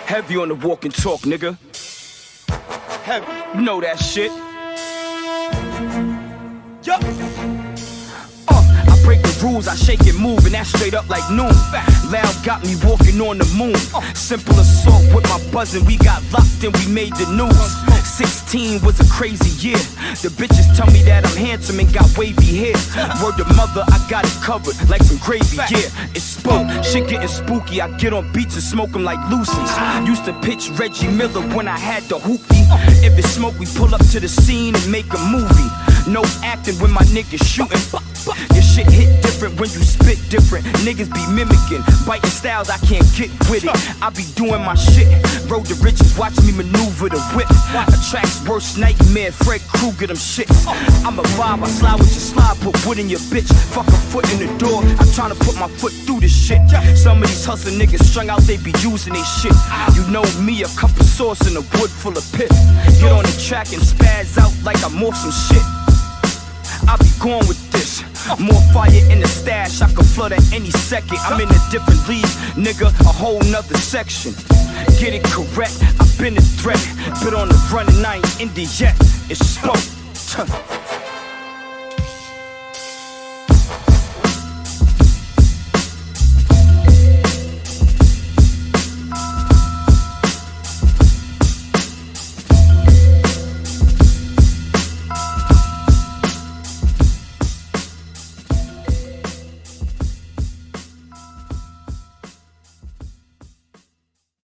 Heavy on the walk and talk, nigga. Heavy, you know that shit. Yup. I break the rules, I shake and move, and that's straight up like noon. Loud got me walking on the moon. Simple assault with my buzzin', we got locked and we made the news. 16 was a crazy year. The bitches tell me that I'm handsome and got wavy hair. Word to mother, I got it covered like some gravy. Yeah, it's spoke. Shit getting spooky. I get on beats and smoke them like Lucy's. Used to pitch Reggie Miller when I had the hoopty. If it's smoke, we pull up to the scene and make a movie. No acting when my niggas shooting. Your shit hit different when you spit different. Niggas be mimicking, biting styles I can't get with it. I be doing my shit. Road to riches, watch me maneuver the whip. Attracts worst nightmare, Fred Krueger them shit. I'm a vibe, I slide with your slide, put wood in your bitch. Fuck a foot in the door, I'm trying to put my foot through this shit. Some of these hustling niggas strung out, they be using they shit. You know me, a cup of sauce and a wood full of piss. Get on the track and spaz out like I'm off some shit. I be going with this. More fire in the stash, I can flood at any second. I'm in a different league, nigga, a whole nother section. Get it correct, I've been a threat. Been on the run and I ain't Indy yet. It's spoke.